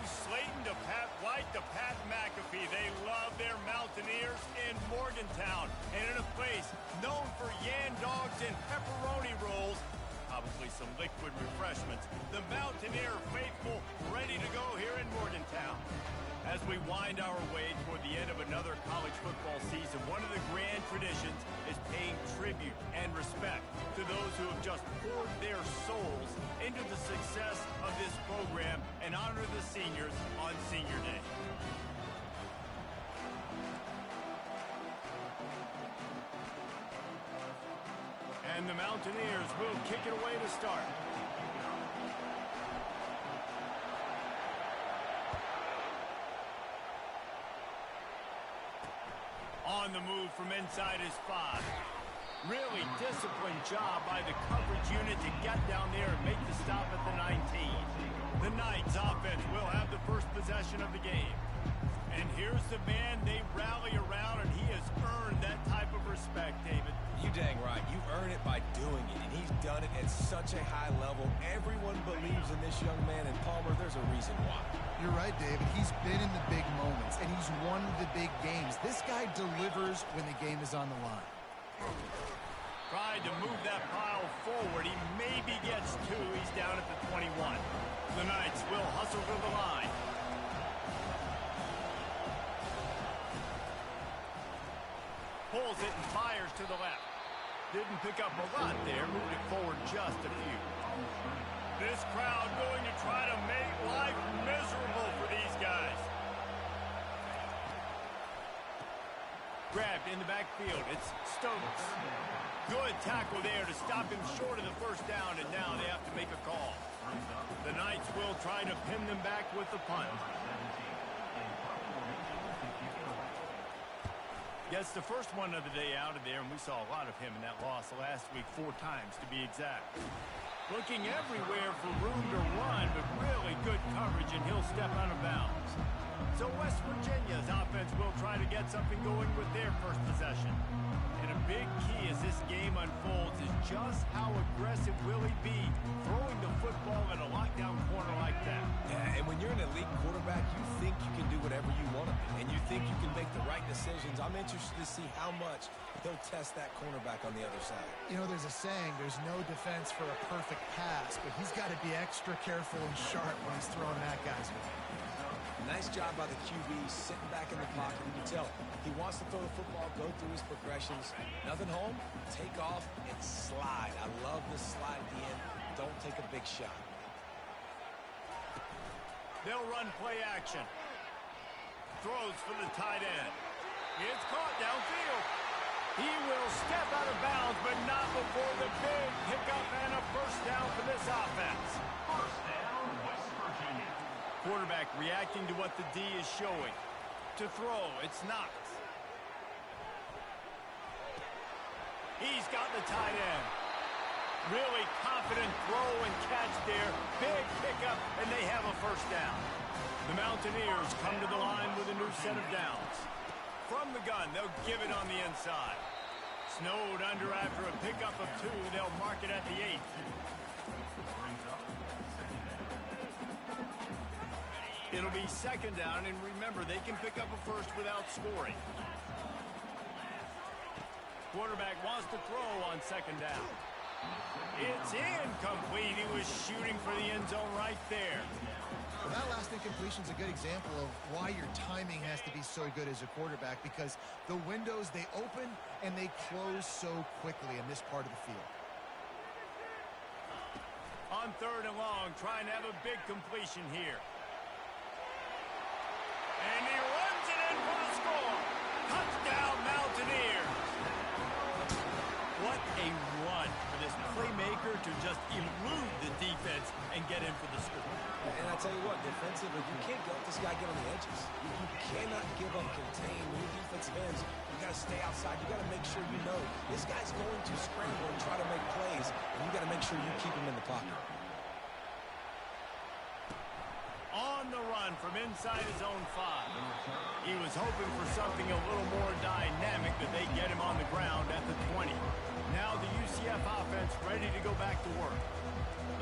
Steve Slayton to Pat White to Pat McAfee. They love their Mountaineers in Morgantown. And in a place known for Yan Dogs and pepperoni rolls, probably some liquid refreshments, the Mountaineer faithful ready to go here in Morgantown. As we wind our way toward the end of another college football season, one of the grand traditions is paying tribute and respect to those who have just poured their souls into the success of this program and honor the seniors on Senior Day. And the Mountaineers will kick it away to start. On the move from inside his 5. Really disciplined job by the coverage unit to get down there and make the stop at the 19. The Knights offense will have the first possession of the game. And here's the man they rally around, and he has earned that type of respect, David. You dang right. You earn it by doing it, and he's done it at such a high level. Everyone believes in this young man, and Palmer, there's a reason why. You're right, David. He's been in the big moments, and he's won the big games. This guy delivers when the game is on the line. Tried to move that pile forward. He maybe gets 2. He's down at the 21. The Knights will hustle to the line. Pulls it and fires to the left. Didn't pick up a lot there. Moved it forward just a few. This crowd going to try to make life miserable for these guys. Grabbed in the backfield. It's Stokes. Good tackle there to stop him short of the first down, and now they have to make a call. The Knights will try to pin them back with the punt. Gets the first one of the day out of there, and we saw a lot of him in that loss last week, 4 times to be exact. Looking everywhere for room to run, but really good coverage, and he'll step out of bounds. So West Virginia's offense will try to get something going with their first possession. And a big key as this game unfolds is just how aggressive will he be throwing the football at a lockdown corner like that. Yeah, and when you're an elite quarterback, you think you can do whatever you want to do, and you think you can make the right decisions. I'm interested to see how much they'll test that cornerback on the other side. You know, there's a saying, there's no defense for a perfect pass, but he's got to be extra careful and sharp when he's throwing that guy's way. Nice job by the QB, sitting back in the pocket. You can tell he wants to throw the football, go through his progressions. Nothing home, take off, and slide. I love the slide at the end. Don't take a big shot. They'll run play action. Throws for the tight end. It's caught downfield. He will step out of bounds, but not before the big pickup and a first down for this offense. First down, West Virginia. Quarterback reacting to what the D is showing. To throw, it's Knox. He's got the tight end. Really confident throw and catch there. Big pickup, and they have a first down. The Mountaineers come to the line with a new set of downs. From the gun, they'll give it on the inside. Snowed under after a pickup of 2. They'll mark it at the 8. It'll be second down, and remember, they can pick up a first without scoring. Quarterback wants to throw on second down. It's incomplete. He was shooting for the end zone right there. Well, that last incompletion is a good example of why your timing has to be so good as a quarterback, because the windows, they open and they close so quickly in this part of the field. On third and long, trying to have a big completion here. And he runs it in for the score. Touchdown, Mountaineers. What a run for this playmaker to just elude the defense and get in for the score. And I tell you what, defensively, you can't let this guy get on the edges. You cannot give up contain. When your defensive ends, you got to stay outside. You got to make sure you know this guy's going to scramble and try to make plays, and you got to make sure you keep him in the pocket. On the run from inside his own 5. He was hoping for something a little more dynamic, but they get him on the ground at the 20. Now the UCF offense ready to go back to work.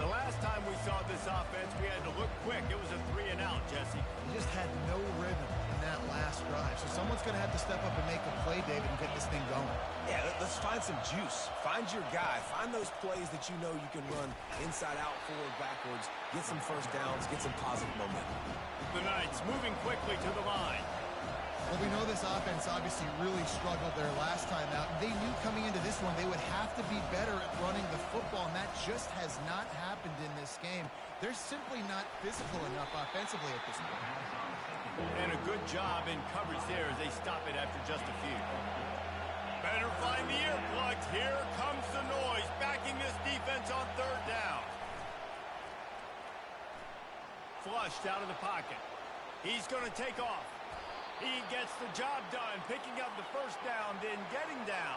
The last time we saw this offense, we had to look quick. It was a 3-and-out, Jesse. He just had no rhythm in that last drive. So someone's going to have to step up and make a play, David, and get this thing going. Yeah, let's find some juice. Find your guy. Find those plays that you know you can run inside out, forward, backwards, get some first downs, get some positive momentum. The Knights moving quickly to the line. Well, we know this offense obviously really struggled their last time out. They knew coming into this one they would have to be better at running the football, and that just has not happened in this game. They're simply not physical enough offensively at this point. And a good job in coverage there as they stop it after just a few. Better find the earplugs. Here comes the noise, backing this defense on third down. Flushed out of the pocket. He's going to take off. He gets the job done, picking up the first down, then getting down.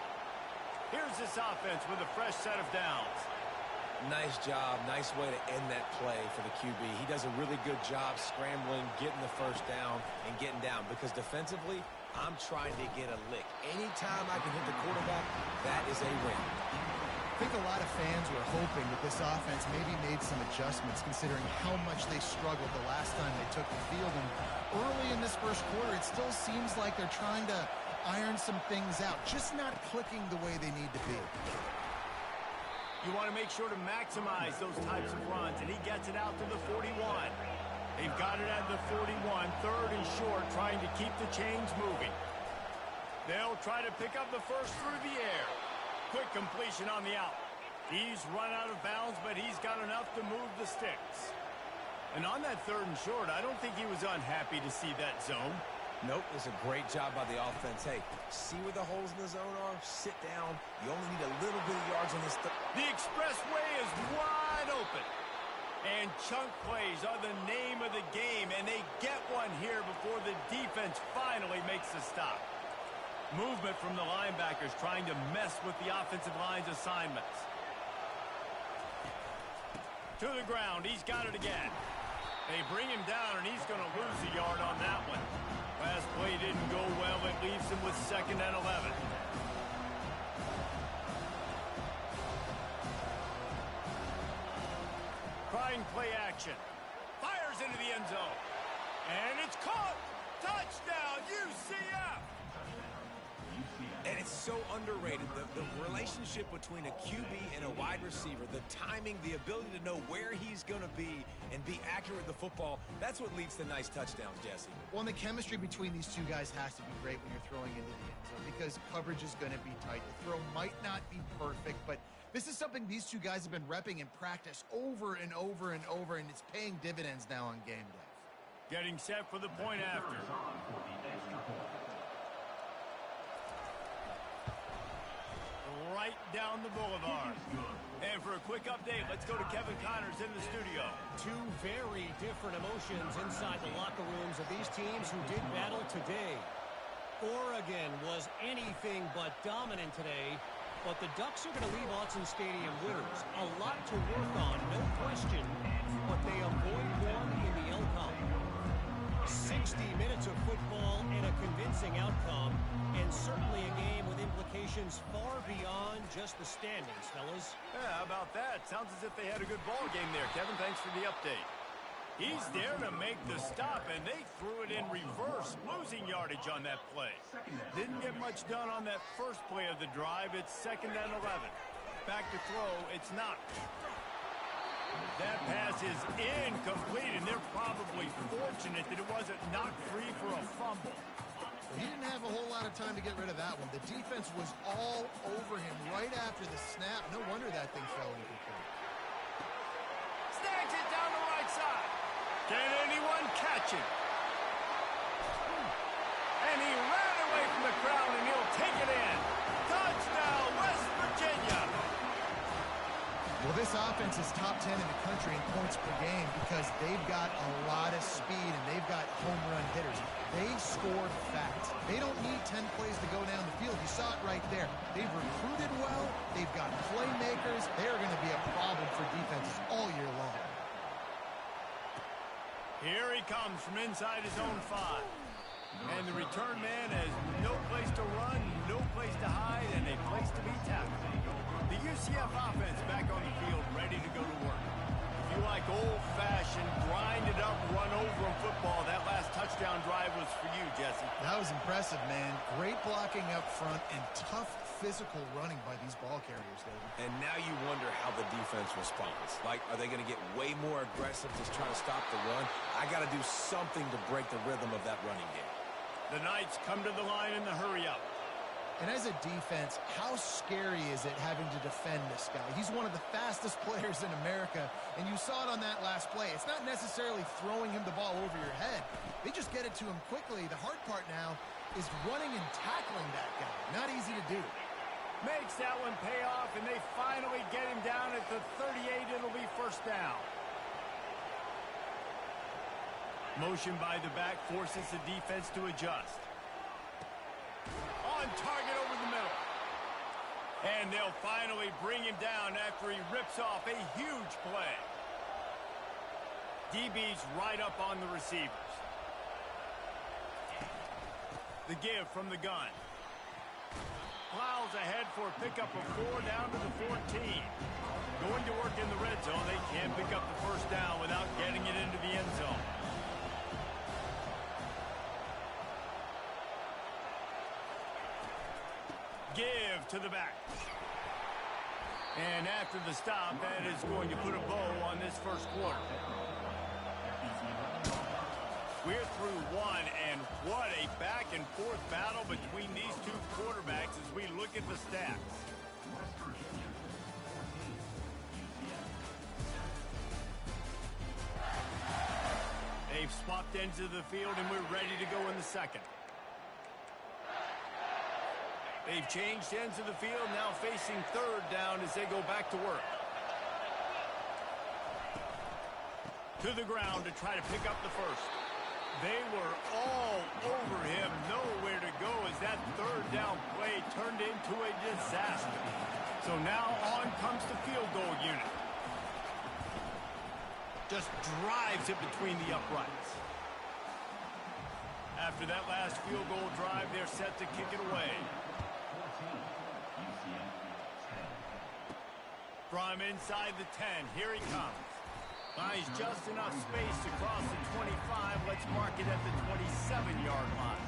Here's this offense with a fresh set of downs. Nice job. Nice way to end that play for the QB. He does a really good job scrambling, getting the first down, and getting down. Because defensively, I'm trying to get a lick. Anytime I can hit the quarterback, that is a win. I think a lot of fans were hoping that this offense maybe made some adjustments considering how much they struggled the last time they took the field. And early in this first quarter, it still seems like they're trying to iron some things out, just not clicking the way they need to be. You want to make sure to maximize those types of runs, and he gets it out to the 41. They've got it at the 41, third and short, trying to keep the chains moving. They'll try to pick up the first through the air. Quick completion on the out. He's run out of bounds, but he's got enough to move the sticks. And on that third and short, I don't think he was unhappy to see that zone. Nope, it's a great job by the offense. Hey, see where the holes in the zone are? Sit down. You only need a little bit of yards on this. The expressway is wide open. And chunk plays are the name of the game, and they get one here before the defense finally makes the stop. Movement from the linebackers trying to mess with the offensive line's assignments. To the ground, he's got it again. They bring him down, and he's going to lose a yard on that one. Last play didn't go well. It leaves him with 2nd and 11. Trying play action. Fires into the end zone. And it's caught. Touchdown, UCF. And it's so underrated, the relationship between a QB and a wide receiver, the timing, the ability to know where he's going to be and be accurate with the football, that's what leads to nice touchdowns, Jesse. Well, and the chemistry between these two guys has to be great when you're throwing into the end zone because coverage is going to be tight. The throw might not be perfect, but this is something these two guys have been repping in practice over and over and over, and it's paying dividends now on game day. Getting set for the point after. Right down the boulevard. And for a quick update, let's go to Kevin Connors in the studio. Two very different emotions inside the locker rooms of these teams who did battle today. Oregon was anything but dominant today, but the Ducks are going to leave Autzen Stadium winners. A lot to work on, no question, but they avoid one in the LCOM. 60 minutes of football and a convincing outcome, and certainly a game with implications far beyond just the standings, fellas. Yeah, how about that? Sounds as if they had a good ball game there. Kevin, thanks for the update. He's there to make the stop, and they threw it in reverse, losing yardage on that play. Didn't get much done on that first play of the drive. It's 2nd and 11. Back to throw, it's not. That pass is incomplete, and they're probably fortunate that it wasn't knocked free for a fumble. He didn't have a whole lot of time to get rid of that one. The defense was all over him right after the snap. No wonder that thing fell incomplete. Snags it down the right side. Can anyone catch him? And he ran away from the crowd, and he'll take it in. Touchdown, West Virginia. Well, this offense is top 10 in the country in points per game because they've got a lot of speed and they've got home run hitters. They score fast. They don't need 10 plays to go down the field. You saw it right there. They've recruited well. They've got playmakers. They're going to be a problem for defenses all year long. Here he comes from inside his own 5. And the return man has no place to run, no place to hide, and a place to be tackled. The UCF offense back on the field, ready to go to work. blocking up front and tough physical running by these ball carriers, David. And now you wonder how the defense responds. Like, are they going to get way more aggressive just trying to stop the run? I got to do something to break the rhythm of that running game. The Knights come to the line in the hurry-up. And as a defense, how scary is it having to defend this guy? He's one of the fastest players in America, and you saw it on that last play. It's not necessarily throwing him the ball over your head. They just get it to him quickly. The hard part now is running and tackling that guy. Not easy to do. Makes that one pay off, and they finally get him down at the 38. It'll be first down. Motion by the back forces the defense to adjust. On target over the middle. And they'll finally bring him down after he rips off a huge play. DB's right up on the receivers. The give from the gun. Plows ahead for a pickup of 4 down to the 14. Going to work in the red zone. They can't pick up the first down without getting it into the end zone. Give to the back. And after the stop, that is going to put a bow on this first quarter. We're through one, and what a back-and-forth battle between these two quarterbacks as we look at the stats. They've swapped ends of the field, and we're ready to go in the second. They've changed ends of the field, now facing third down as they go back to work. To the ground to try to pick up the first. They were all over him, nowhere to go as that third down play turned into a disaster. So now on comes the field goal unit. Just drives it between the uprights. After that last field goal drive, they're set to kick it away. From inside the 10, here he comes. Buys just enough space to cross the 25. Let's mark it at the 27-yard line.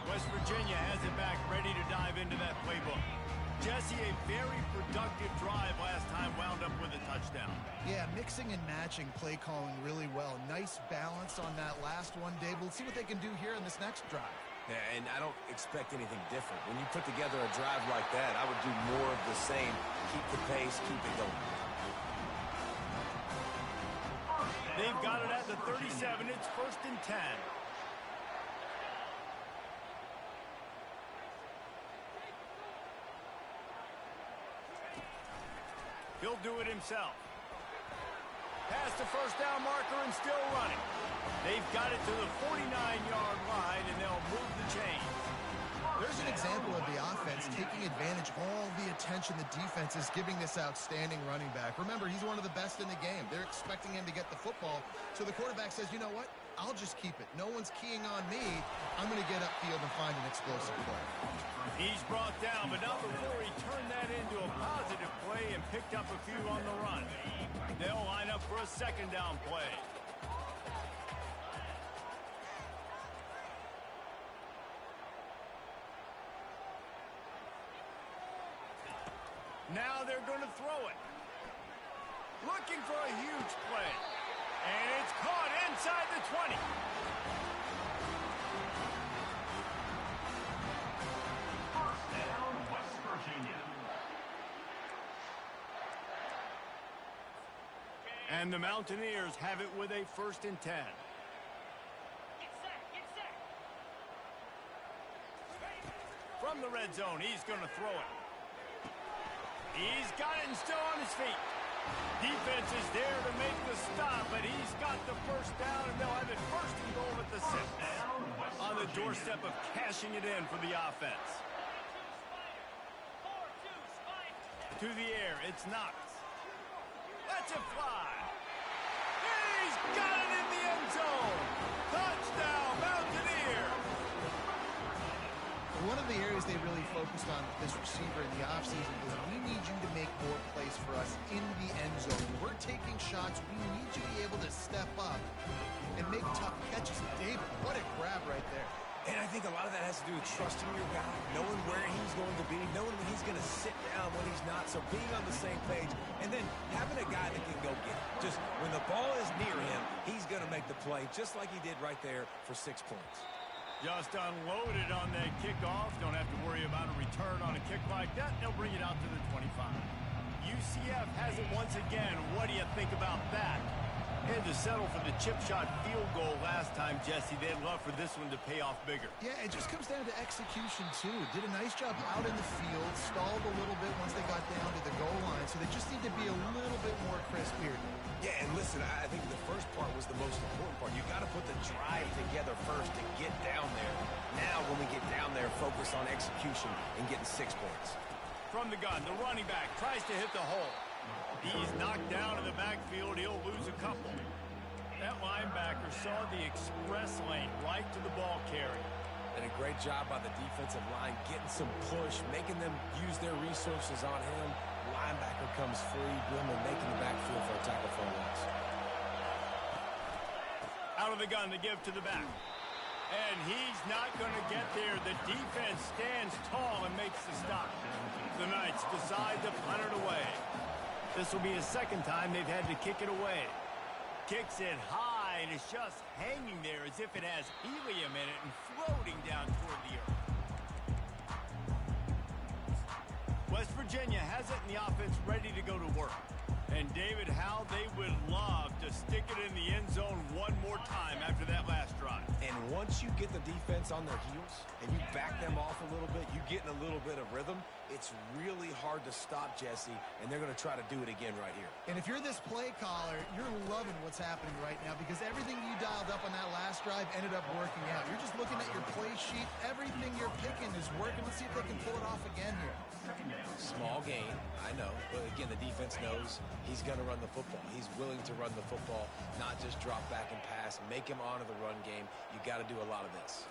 West Virginia has it back, ready to dive into that playbook. Jesse, a very productive drive last time, wound up with a touchdown. Yeah, mixing and matching play calling really well. Nice balance on that last one, Dave. We'll see what they can do here in this next drive. Yeah, and I don't expect anything different. When you put together a drive like that, I would do more of the same. Keep the pace, keep it going. They've got it at the 37. It's 1st and 10. He'll do it himself. Past the first down marker and still running. They've got it to the 49-yard line, and they'll move the chains. There's an example of the offense taking advantage of all the attention the defense is giving this outstanding running back. Remember, he's one of the best in the game. They're expecting him to get the football. So the quarterback says, you know what? I'll just keep it. No one's keying on me. I'm going to get upfield and find an explosive play. He's brought down, but not before he turned that into a positive play and picked up a few on the run. They'll line up for a second down play. Now they're going to throw it. Looking for a huge play. And it's caught inside the 20. First down, West Virginia. And the Mountaineers have it with a 1st and 10. From the red zone, he's going to throw it. He's got it and still on his feet. Defense is there to make the stop, but he's got the first down, and they'll have it 1st and goal at the 6. On the doorstep of cashing it in for the offense. To the air, it's Knox. Lets it fly. He's got it in the end zone. Touchdown, Mountaineers. One of the areas they really focused on with this receiver in the offseason was we need you to make more plays for us in the end zone. We're taking shots. We need you to be able to step up and make tough catches. David, what a grab right there. And I think a lot of that has to do with trusting your guy, knowing where he's going to be, knowing when he's going to sit down, when he's not. So being on the same page, and then having a guy that can go get it. Just when the ball is near him, he's going to make the play, just like he did right there for 6 points. Just unloaded on that kickoff. Don't have to worry about a return on a kick like that. They'll bring it out to the 25. UCF has it once again. What do you think about that? Had to settle for the chip shot field goal last time, Jesse. They'd love for this one to pay off bigger. Yeah, it just comes down to execution, too. Did a nice job out in the field, stalled a little bit once they got down to the goal line, so they just need to be a little bit more crisp here. Yeah, and listen, I think the first part was the most important part. You got to put the drive together first to get down there. Now, when we get down there, focus on execution and getting 6 points. From the gun, the running back tries to hit the hole. He's knocked down in the backfield. He'll lose a couple. That linebacker saw the express lane right to the ball carrier. And a great job by the defensive line, getting some push, making them use their resources on him. Linebacker comes free, Billman making the backfield for a tackle for a loss. Out of the gun to give to the back. And he's not going to get there. The defense stands tall and makes the stop. The Knights decide to punt it away. This will be the second time they've had to kick it away. Kicks it high, and it's just hanging there as if it has helium in it and floating down toward the earth. West Virginia has it in the offense ready to go to work. And David, how they would love to stick it in the end zone one more time after that last drive. And once you get the defense on their heels and you back them off a little bit, you get in a little bit of rhythm, it's really hard to stop, Jesse, and they're going to try to do it again right here. And if you're this play caller, you're loving what's happening right now because everything you dialed up on that last drive ended up working out. You're just looking at your play sheet. Everything you're picking is working. Let's see if they can pull it off again here. Small gain, I know, but again, the defense knows he's going to run the football. He's willing to run the football, not just drop back and pass, make him honor the run game. You got to do a lot of this.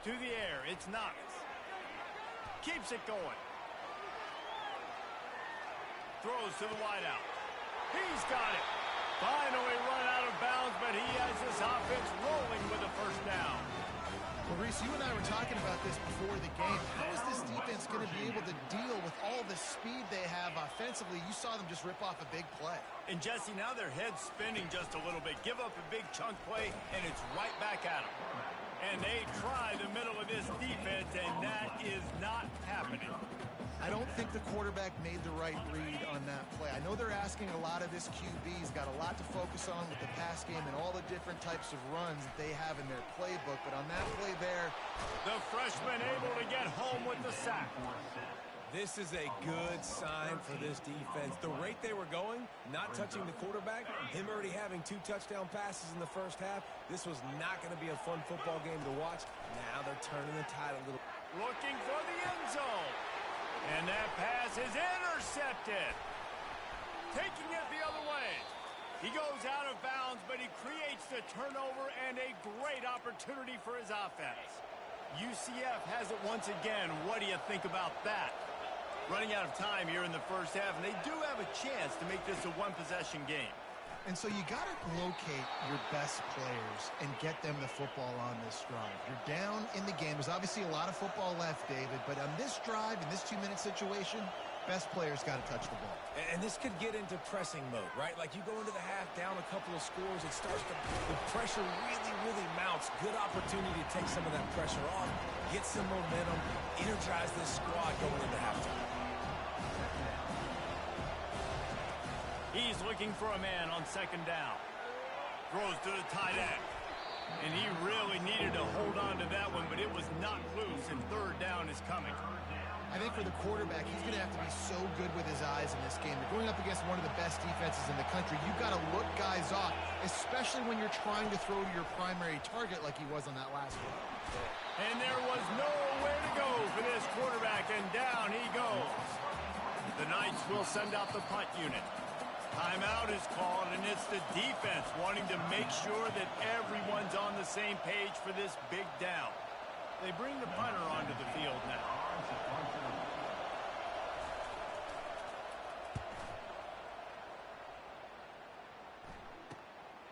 To the air, it's Knox. Keeps it going. Throws to the wideout. He's got it. Finally run out of bounds, but he has this offense rolling with a first down. Well, Reese, you and I were talking about this before the game. How is this defense going to be able to deal with all the speed they have offensively? You saw them just rip off a big play. And, Jesse, now their head's spinning just a little bit. Give up a big chunk play, and it's right back at them. And they try the middle of this defense, and that is not happening. I don't think the quarterback made the right read on that play. I know they're asking a lot of this QB. He's got a lot to focus on with the pass game and all the different types of runs that they have in their playbook. But on that play there, the freshman able to get home with the sack. This is a good sign for this defense. The rate they were going, not touching the quarterback, him already having 2 touchdown passes in the first half, this was not going to be a fun football game to watch. Now they're turning the tide a little. Looking for the end zone. And that pass is intercepted. Taking it the other way. He goes out of bounds, but he creates the turnover and a great opportunity for his offense. UCF has it once again. What do you think about that? Running out of time here in the first half, and they do have a chance to make this a one-possession game. and so you got to locate your best players and get them the football on this drive. You're down in the game. There's obviously a lot of football left, David, but on this drive, in this 2-minute situation, best players got to touch the ball. And this could get into pressing mode, right? Like you go into the half down a couple of scores, it starts to, the pressure really mounts. Good opportunity to take some of that pressure off, get some momentum, energize this squad going into halftime. He's looking for a man on second down. Throws to the tight end. And he really needed to hold on to that one, but it was not loose, and third down is coming. I think for the quarterback, he's going to have to be so good with his eyes in this game. They're going up against one of the best defenses in the country. You've got to look guys off, especially when you're trying to throw to your primary target like he was on that last one. And there was nowhere to go for this quarterback, and down he goes. The Knights will send out the punt unit. Timeout is called, and it's the defense wanting to make sure that everyone's on the same page for this big down. They bring the punter onto the field now.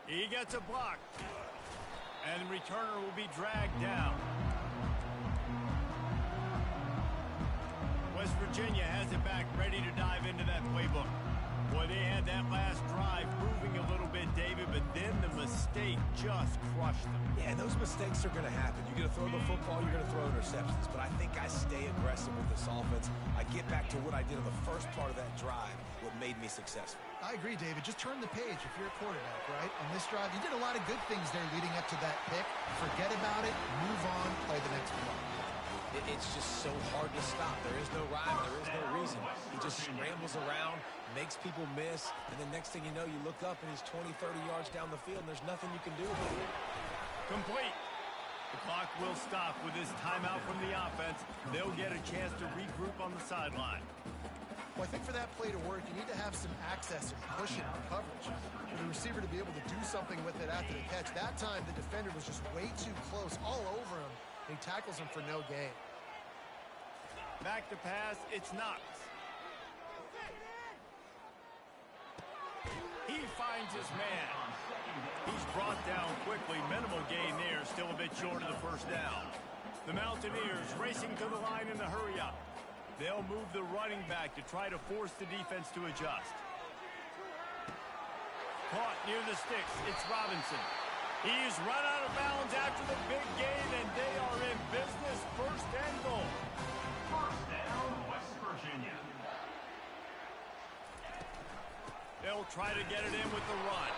He gets a block. And the returner will be dragged down. Virginia has it back, ready to dive into that playbook. Boy, they had that last drive moving a little bit, David, but then the mistake just crushed them. Yeah, those mistakes are going to happen. You're going to throw the football, you're going to throw interceptions. But I think I stay aggressive with this offense. I get back to what I did in the first part of that drive, what made me successful. I agree, David. Just turn the page if you're a quarterback, right? On this drive, you did a lot of good things there leading up to that pick. Forget about it, move on, play the next play. It's just so hard to stop. There is no rhyme. There is no reason. He just scrambles around, makes people miss, and the next thing you know, you look up and he's 20, 30 yards down the field, and there's nothing you can do about it. Complete. The clock will stop with this timeout from the offense. They'll get a chance to regroup on the sideline. Well, I think for that play to work, you need to have some access and pushing and coverage. For the receiver to be able to do something with it after the catch. That time, the defender was just way too close, all over him. He tackles him for no gain. Back to pass, it's Knox. He finds his man. He's brought down quickly. Minimal gain there, still a bit short of the first down. The Mountaineers racing to the line in the hurry-up. They'll move the running back to try to force the defense to adjust. Caught near the sticks, it's Robinson. He's run out of bounds after the big gain, and they are in business. First and goal. First down, West Virginia. They'll try to get it in with the run.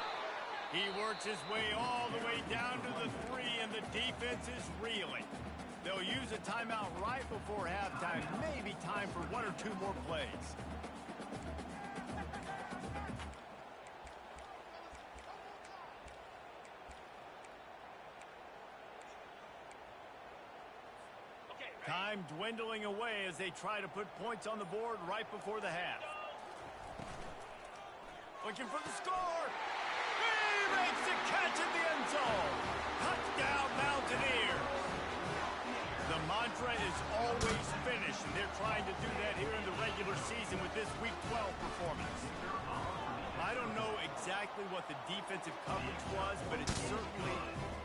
He works his way all the way down to the 3, and the defense is reeling. They'll use a timeout right before halftime. Maybe time for 1 or 2 more plays. Time dwindling away as they try to put points on the board right before the half. Looking for the score. He makes the catch in the end zone. Touchdown, Mountaineers. The mantra is always finish, and they're trying to do that here in the regular season with this Week 12 performance. I don't know exactly what the defensive coverage was, but it certainly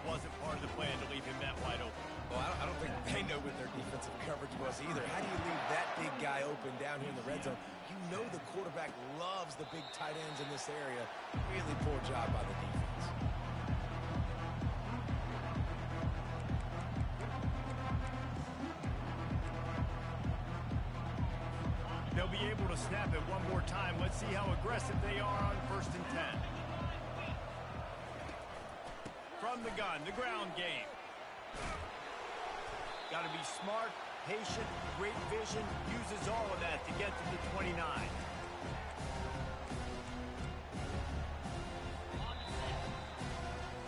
wasn't part of the plan to leave him that wide open. Well, I don't think they know what their defensive coverage was either. How do you leave that big guy open down here in the red zone? You know the quarterback loves the big tight ends in this area. Really poor job by the defense. They'll be able to snap it one more time. Let's see how aggressive they are on 1st and 10. From the gun, the ground game. Got to be smart, patient, great vision, uses all of that to get to the 29.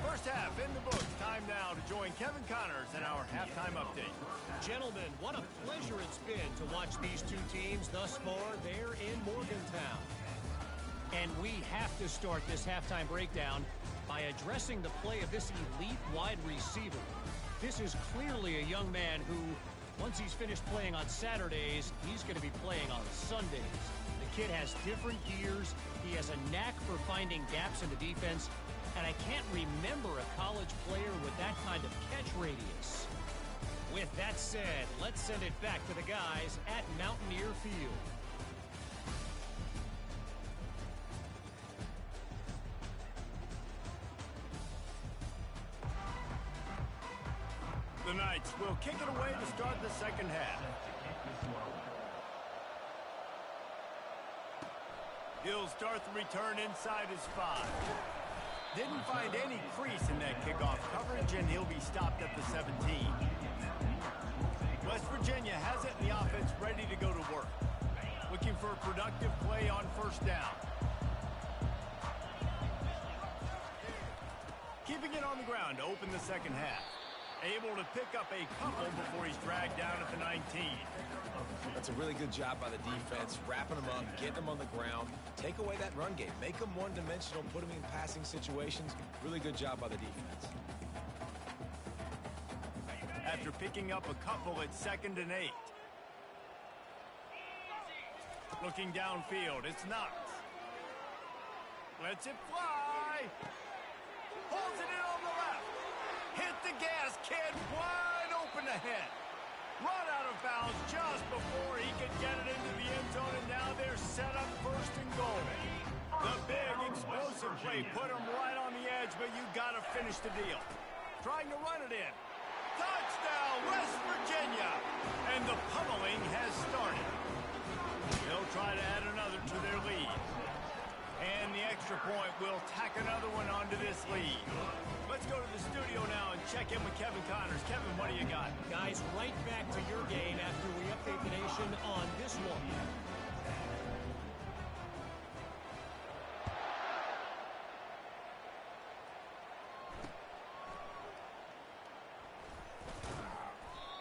First half in the books. Time now to join Kevin Connors in our halftime update. Gentlemen, what a pleasure it's been to watch these two teams thus far there in Morgantown. And we have to start this halftime breakdown by addressing the play of this elite wide receiver. This is clearly a young man who, once he's finished playing on Saturdays, he's going to be playing on Sundays. The kid has different gears. He has a knack for finding gaps in the defense. And I can't remember a college player with that kind of catch radius. With that said, let's send it back to the guys at Mountaineer Field. The Knights will kick it away to start the second half. He'll start the return inside his 5. Didn't find any crease in that kickoff coverage, and he'll be stopped at the 17. West Virginia has it, and the offense ready to go to work. Looking for a productive play on 1st down. Keeping it on the ground to open the second half. Able to pick up a couple before he's dragged down at the 19. That's a really good job by the defense, wrapping them up, getting them on the ground. Take away that run game. Make them one-dimensional, put them in passing situations. Really good job by the defense. After picking up a couple at 2nd and 8. Looking downfield, it's Knox. Lets it fly. Holds it in on the left. Hit the gas, kid, wide open ahead. Run out of bounds just before he could get it into play put them right on the edge, but you got to finish the deal. Trying to run it in. Touchdown, West Virginia! And the pummeling has started. They'll try to add another to their lead. And the extra point will tack another one onto this lead. Let's go to the studio now and check in with Kevin Connors. Kevin, what do you got? Guys, right back to your game after we update the nation on this one.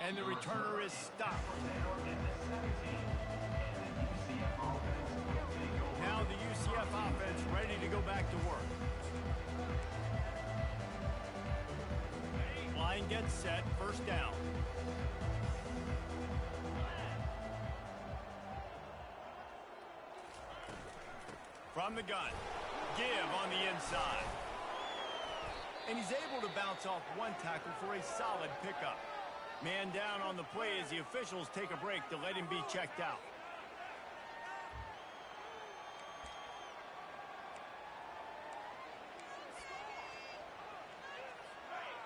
And the returner is stopped. Now the UCF offense ready to go back to work. Line gets set, first down. From the gun, give on the inside. And he's able to bounce off one tackle for a solid pickup. Man down on the play as the officials take a break to let him be checked out.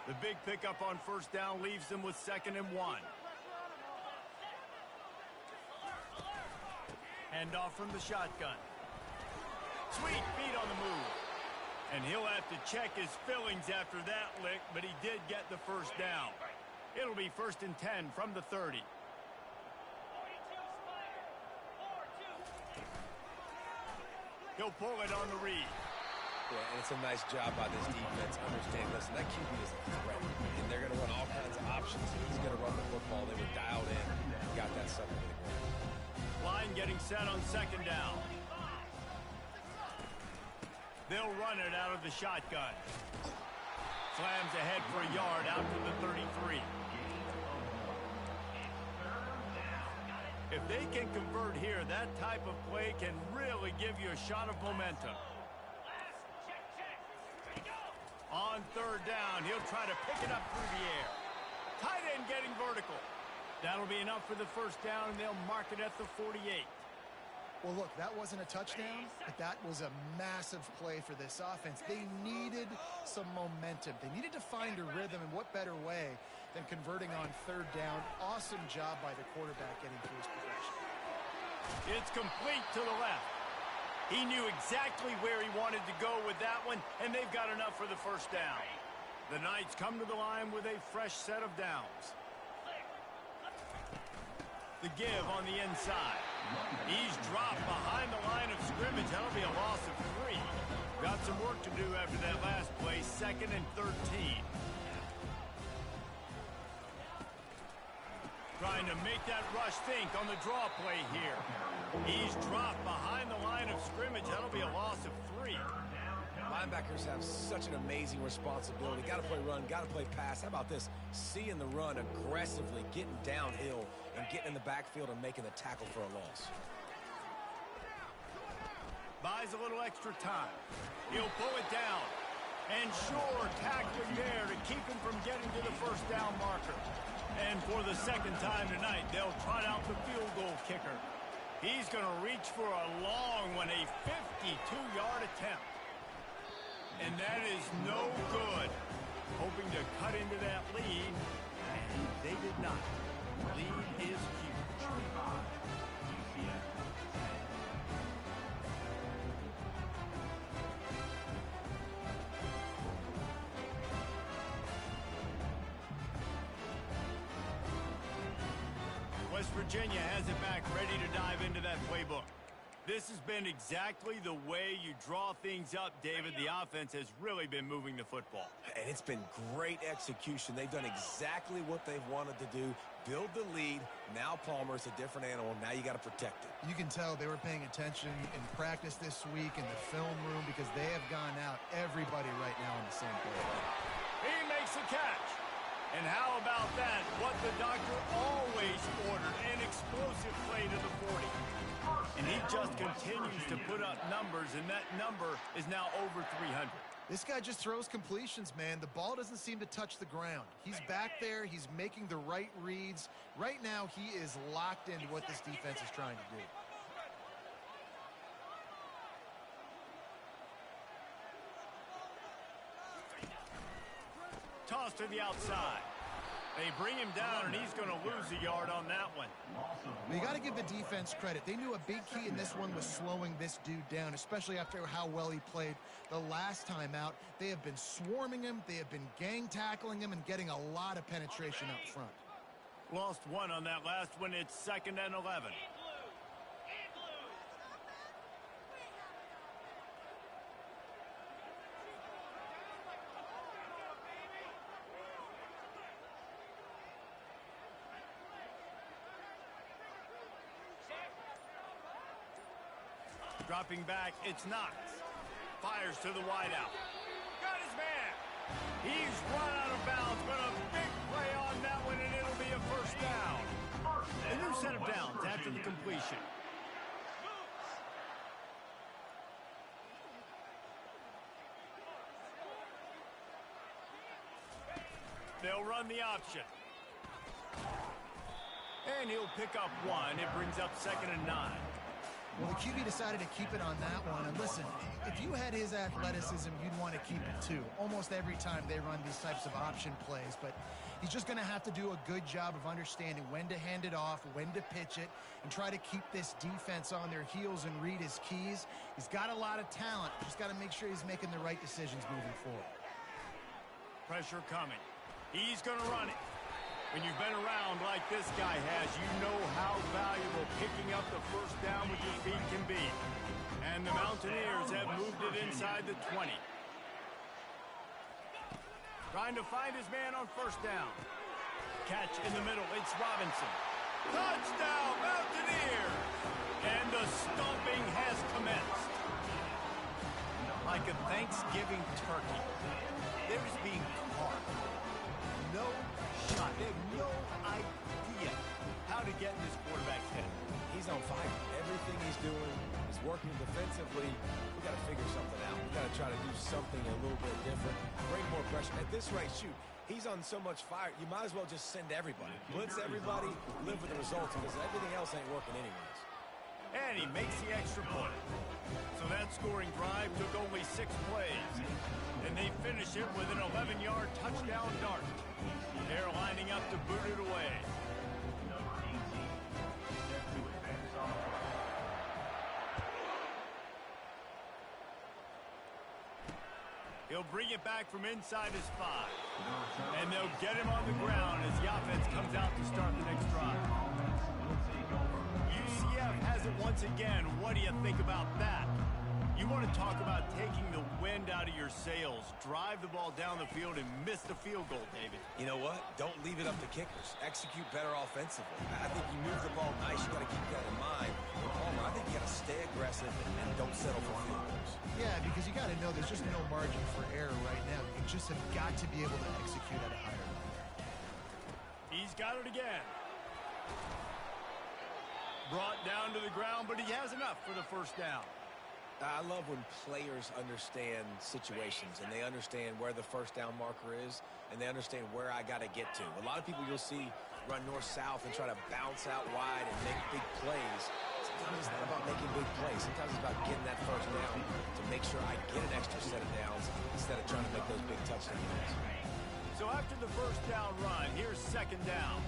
The big pickup on first down leaves them with 2nd and 1. Hand off from the shotgun. Sweet feet on the move. And he'll have to check his fillings after that lick, but he did get the first down. It'll be 1st and 10 from the 30. He'll pull it on the read. Yeah, and it's a nice job by this defense. Understand, listen, that QB is a threat, and they're going to run all kinds of options. He's going to run the football. They were dialed in. Got that sucker to the ground. Line getting set on 2nd down. They'll run it out of the shotgun. Slams ahead for a yard out to the 33. If they can convert here, that type of play can really give you a shot of momentum. On 3rd down, he'll try to pick it up through the air. Tight end getting vertical. That'll be enough for the first down, and they'll mark it at the 48. Well, look, that wasn't a touchdown, but that was a massive play for this offense. They needed some momentum. They needed to find a rhythm, and what better way than converting on 3rd down. Awesome job by the quarterback getting through his progression. It's complete to the left. He knew exactly where he wanted to go with that one, and they've got enough for the first down. The Knights come to the line with a fresh set of downs. The give on the inside. He's dropped behind the line of scrimmage. That'll be a loss of 3. Got some work to do after that last play, 2nd and 13. Trying to make that rush think on the draw play here. He's dropped behind the line of scrimmage. That'll be a loss of 3. Linebackers have such an amazing responsibility. Got to play run, got to play pass. How about this? Seeing the run aggressively, getting downhill, and getting in the backfield and making the tackle for a loss. Buys a little extra time. He'll pull it down. And sure, tackling there to keep him from getting to the first down marker. And for the 2nd time tonight, they'll trot out the field goal kicker. He's going to reach for a long one, a 52-yard attempt. And that is no good. Hoping to cut into that lead, and they did not. Lead is huge. West Virginia has it back, ready to dive into that playbook. This has been exactly the way you draw things up, David. The offense has really been moving the football. And it's been great execution. They've done exactly what they've wanted to do. Build the lead. Now Palmer's a different animal. Now you got to protect it. You can tell they were paying attention in practice this week in the film room because they have gone out, everybody right now on the same page. He makes a catch. And how about that? What the doctor always ordered, an explosive play to the 40. And he just continues to put up numbers, and that number is now over 300. This guy just throws completions, man. The ball doesn't seem to touch the ground. He's back there. He's making the right reads. Right now, he is locked into what this defense is trying to do. toss to the outside. They bring him down, and he's going to lose a yard on that one. Well, you got to give the defense credit. They knew a big key in this one was slowing this dude down, especially after how well he played the last time out. They have been swarming him. They have been gang tackling him and getting a lot of penetration up front. Lost one on that last one. It's 2nd and 11. Dropping back, it's Knox. Fires to the wideout. Got his man. He's run out of bounds, but a big play on that one, and it'll be a first down. A new set of downs after the completion. They'll run the option. And he'll pick up one. It brings up 2nd and 9. Well, the QB decided to keep it on that one. And listen, if you had his athleticism, you'd want to keep it too. Almost every time they run these types of option plays. But he's just going to have to do a good job of understanding when to hand it off, when to pitch it, and try to keep this defense on their heels and read his keys. He's got a lot of talent. Just got to make sure he's making the right decisions moving forward. Pressure coming. He's going to run it. When you've been around like this guy has, you know how valuable picking up the first down with your feet can be. And the Mountaineers have moved it inside the 20. Trying to find his man on first down. Catch in the middle. It's Robinson. Touchdown, Mountaineers! And the stomping has commenced. Like a Thanksgiving turkey. There's being carved. No shot. They have no idea how to get in this quarterback's head. He's on fire. Everything he's doing is working defensively. We got to figure something out. We got to try to do something a little bit different. Bring more pressure. At this rate, shoot, he's on so much fire, you might as well just send everybody. Blitz everybody, live with the results, because everything else ain't working anyways. And he makes the extra point. So that scoring drive took only 6 plays. And they finish it with an 11-yard touchdown dart. They're lining up to boot it away. He'll bring it back from inside his 5. And they'll get him on the ground as the offense comes out to start the next drive. UCF has it once again. What do you think about that? You want to talk about taking the wind out of your sails. Drive the ball down the field and miss the field goal, David. You know what? Don't leave it up to kickers. Execute better offensively. I think you move the ball nice. You got to keep that in mind. But Palmer, I think you got to stay aggressive and don't settle for field goals. Yeah, because you got to know there's just no margin for error right now. You just have got to be able to execute at a higher level. He's got it again. Brought down to the ground, but he has enough for the first down. I love when players understand situations and they understand where the first down marker is and they understand where I got to get to. A lot of people you'll see run north-south and try to bounce out wide and make big plays. Sometimes it's not about making big plays. Sometimes it's about getting that first down to make sure I get an extra set of downs instead of trying to make those big touchdowns. So after the first down run, here's 2nd down.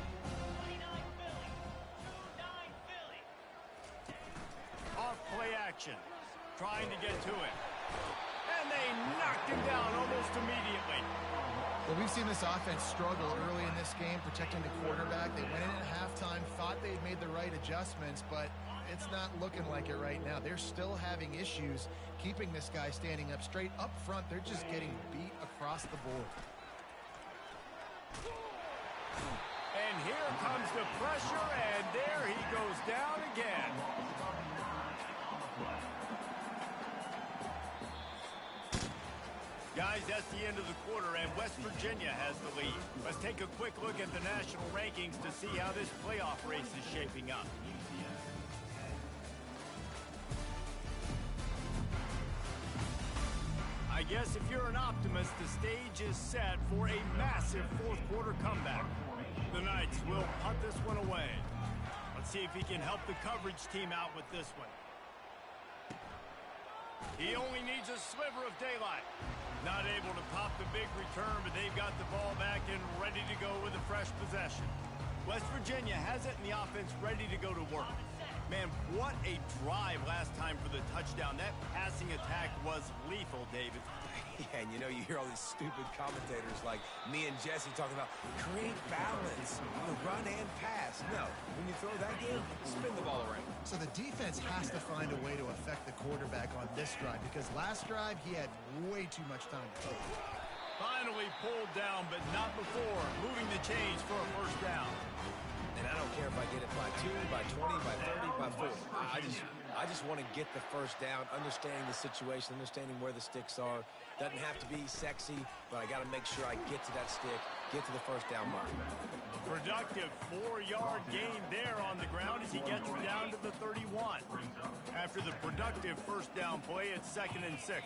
Off play action. Trying to get to it. And they knocked him down almost immediately. Well, we've seen this offense struggle early in this game, protecting the quarterback. They went in at halftime, thought they'd made the right adjustments, but it's not looking like it right now. They're still having issues keeping this guy standing up straight. Up front, they're just getting beat across the board. And here comes the pressure, and there he goes down again. Guys, that's the end of the quarter, and West Virginia has the lead. Let's take a quick look at the national rankings to see how this playoff race is shaping up. I guess if you're an optimist, the stage is set for a massive fourth-quarter comeback. The Knights will punt this one away. Let's see if he can help the coverage team out with this one. He only needs a sliver of daylight. Not able to pop the big return, but they've got the ball back and ready to go with a fresh possession. West Virginia has it, and the offense ready to go to work. Man, what a drive last time for the touchdown. That passing attack was lethal, David. Yeah, and you know, you hear all these stupid commentators like me and Jesse talking about create balance, run and pass. No, when you throw that game, spin the ball around. So the defense has to find a way to affect the quarterback on this drive because last drive he had way too much time to throw. Finally pulled down, but not before moving the chains for a first down. And I don't care if I get it by 2, by 20, by 30, by 40. I just want to get the first down, understanding the situation, understanding where the sticks are. Doesn't have to be sexy, but I got to make sure I get to that stick, get to the first down mark. Productive 4-yard gain there on the ground as he gets down to the 31. After the productive first down play, it's 2nd and 6.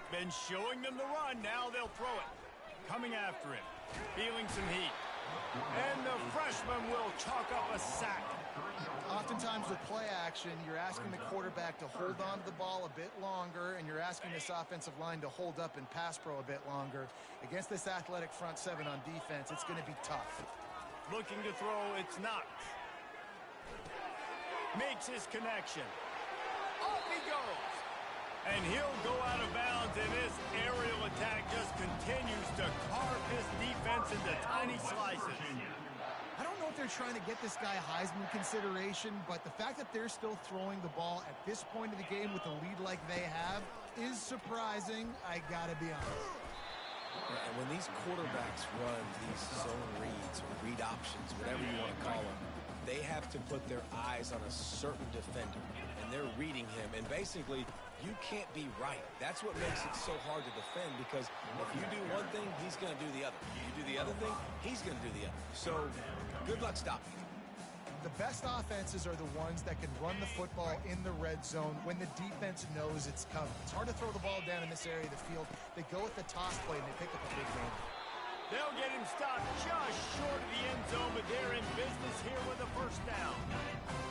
Been showing them the run, now they'll throw it. Coming after him, feeling some heat. And the freshman will chalk up a sack. Oftentimes with play action, you're asking the quarterback to hold on to the ball a bit longer, and you're asking this offensive line to hold up in pass pro a bit longer. Against this athletic front seven on defense, it's going to be tough. Looking to throw, it's not. Makes his connection. Off he goes. And he'll go out of bounds, and this aerial attack just continues to carve this defense into tiny slices. I don't know if they're trying to get this guy Heisman consideration, but the fact that they're still throwing the ball at this point of the game with a lead like they have is surprising, I gotta be honest. And when these quarterbacks run these zone reads or read options, whatever you want to call them, they have to put their eyes on a certain defender, and they're reading him, and basically you can't be right. That's what makes it so hard to defend, because if you do one thing, he's going to do the other. If you do the other thing, he's going to do the other. So good luck stopping. The best offenses are the ones that can run the football in the red zone when the defense knows it's coming. It's hard to throw the ball down in this area of the field. They go with the toss play, and they pick up a big game. They'll get him stopped just short of the end zone, but they're in business here with a first down.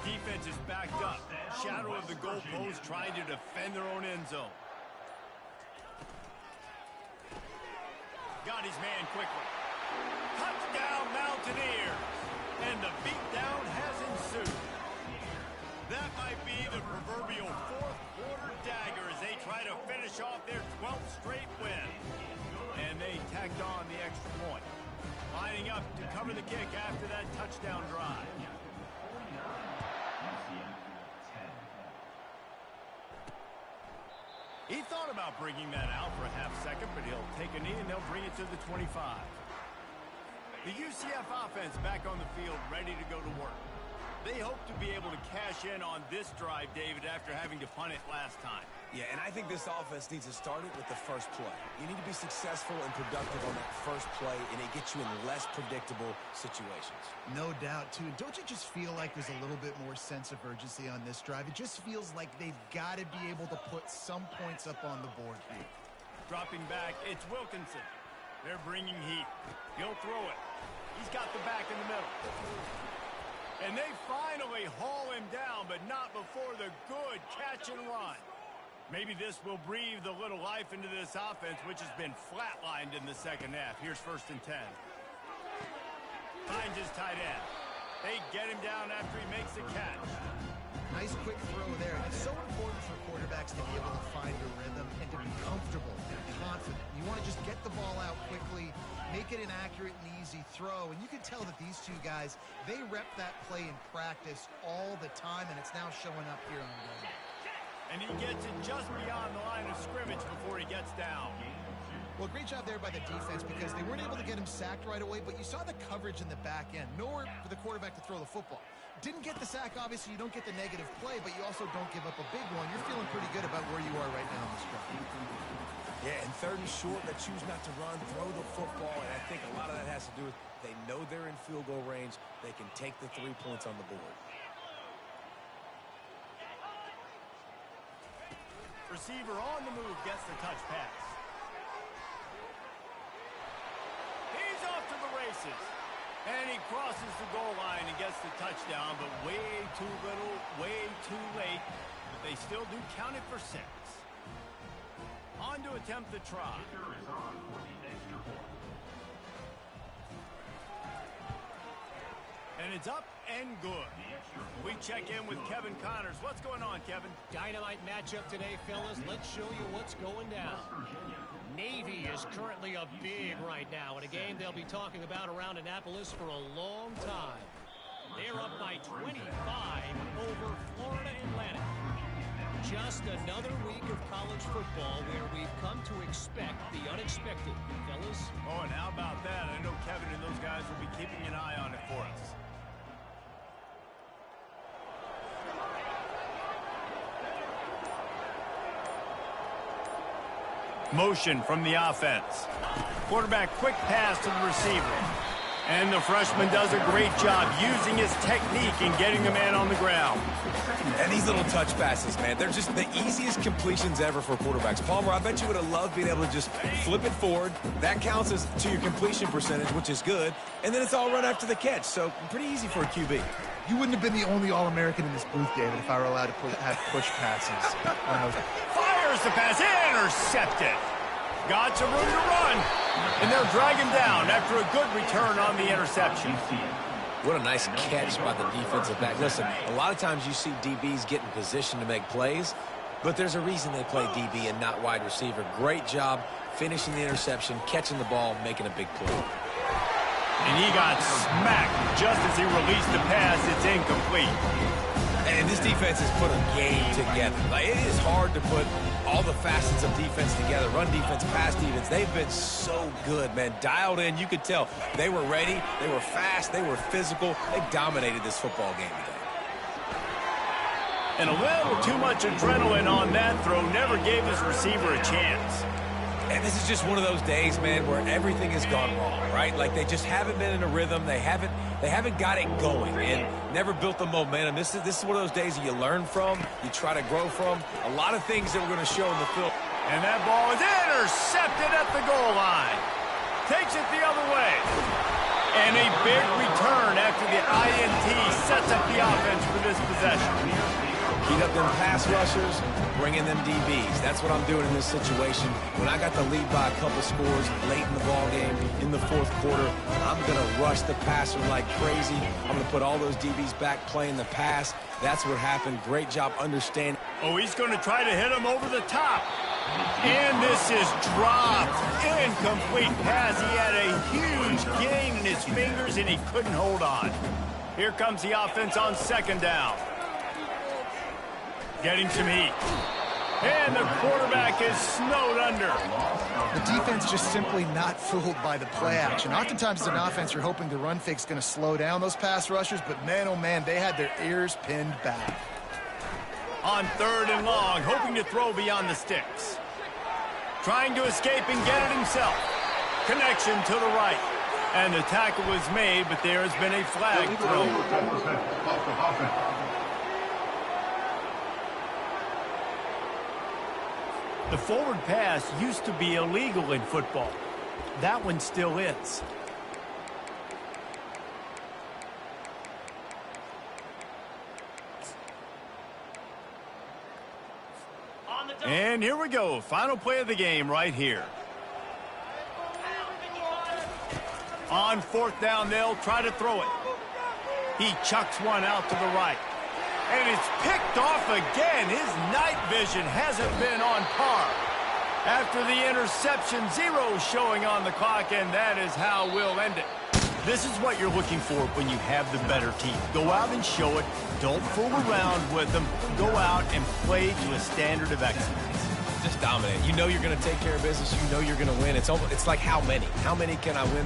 Defense is backed up. Shadow of the goalpost trying to defend their own end zone. Got his man quickly. Touchdown Mountaineers. And the beatdown has ensued. That might be the proverbial fourth-quarter dagger as they try to finish off their 12th straight win. And they tacked on the extra point. Lining up to cover the kick after that touchdown drive. He thought about bringing that out for a half second, but he'll take a knee and they'll bring it to the 25. The UCF offense back on the field, ready to go to work. They hope to be able to cash in on this drive, David, after having to punt it last time. Yeah, and I think this offense needs to start it with the first play. You need to be successful and productive on that first play, and it gets you in less predictable situations. No doubt, too. Don't you just feel like there's a little bit more sense of urgency on this drive? It just feels like they've got to be able to put some points up on the board here. Dropping back, it's Wilkinson. They're bringing heat. He'll throw it. He's got the back in the middle. And they finally haul him down, but not before the good catch and run. Maybe this will breathe a little life into this offense, which has been flatlined in the second half. Here's 1st and 10. Finds his tight end. They get him down after he makes the catch. Nice quick throw there. It's so important for quarterbacks to be able to find a rhythm and to be comfortable and confident. You want to just get the ball out quickly, make it an accurate and easy throw. And you can tell that these two guys, they rep that play in practice all the time, and it's now showing up here on the game. And he gets it just beyond the line of scrimmage before he gets down. Well, great job there by the defense because they weren't able to get him sacked right away, but you saw the coverage in the back end. Nowhere for the quarterback to throw the football. Didn't get the sack, obviously. You don't get the negative play, but you also don't give up a big one. You're feeling pretty good about where you are right now in this drive. Yeah, and 3rd and short, they choose not to run, throw the football, and I think a lot of that has to do with they know they're in field goal range. They can take the 3 points on the board. Receiver on the move gets the touch pass. He's off to the races. And he crosses the goal line and gets gets the touchdown, but way too little, way too late. But they still do count it for 6. On to attempt the try. And it's up and good. We check in with Kevin Connors. What's going on, Kevin? Dynamite matchup today, fellas. Let's show you what's going down. Navy is currently up big right now in a game they'll be talking about around Annapolis for a long time. They're up by 25 over Florida Atlantic. Just another week of college football where we've come to expect the unexpected, fellas. Oh, and how about that? I know Kevin and those guys will be keeping an eye on it for us. Motion from the offense. Quarterback quick pass to the receiver. And the freshman does a great job using his technique and getting the man on the ground. And these little touch passes, man, they're just the easiest completions ever for quarterbacks. Palmer, I bet you would have loved being able to just flip it forward. That counts as to your completion percentage, which is good. And then it's all run after the catch. So pretty easy for a QB. You wouldn't have been the only All-American in this booth, David, if I were allowed to have push passes. Fires the pass, intercepted. Got some room to run. And they'll drag him down after a good return on the interception. What a nice catch by the defensive back. Listen, a lot of times you see DBs get in position to make plays, but there's a reason they play DB and not wide receiver. Great job finishing the interception, catching the ball, making a big play. And he got smacked just as he released the pass. It's incomplete. And this defense has put a game together. Like, it is hard to put all the facets of defense together. Run defense, pass defense. They've been so good, man. Dialed in. You could tell they were ready. They were fast. They were physical. They dominated this football game today. And a little too much adrenaline on that throw. Never gave his receiver a chance. And this is just one of those days, man, where everything has gone wrong, right? Like, they just haven't been in a rhythm. They haven't got it going and never built the momentum. This is one of those days that you learn from, you try to grow from. A lot of things that we're going to show in the film. And that ball is intercepted at the goal line. Takes it the other way. And a big return after the INT sets up the offense for this possession. Heat up them pass rushers, bring in them DBs. That's what I'm doing in this situation. When I got the lead by a couple scores late in the ball game, in the fourth quarter, I'm going to rush the passer like crazy. I'm going to put all those DBs back playing the pass. That's what happened. Great job understanding. Oh, he's going to try to hit him over the top. And this is dropped. Incomplete pass. He had a huge gain in his fingers, and he couldn't hold on. Here comes the offense on second down. Getting some heat. And the quarterback is snowed under. The defense just simply not fooled by the play action. Oftentimes as an offense, you're hoping the run fake's going to slow down those pass rushers, but man, oh man, they had their ears pinned back. On third and long, hoping to throw beyond the sticks. Trying to escape and get it himself. Connection to the right. And the tackle was made, but there has been a flag thrown. The forward pass used to be illegal in football. That one still is. And here we go. Final play of the game right here. On fourth down, they'll try to throw it. He chucks one out to the right. And it's picked off again. His night vision hasn't been on par. After the interception, 0 showing on the clock, and that is how we'll end it. This is what you're looking for when you have the better team. Go out and show it. Don't fool around with them. Go out and play to a standard of excellence. Just dominate. You know you're going to take care of business. You know you're going to win. It's like how many? How many can I win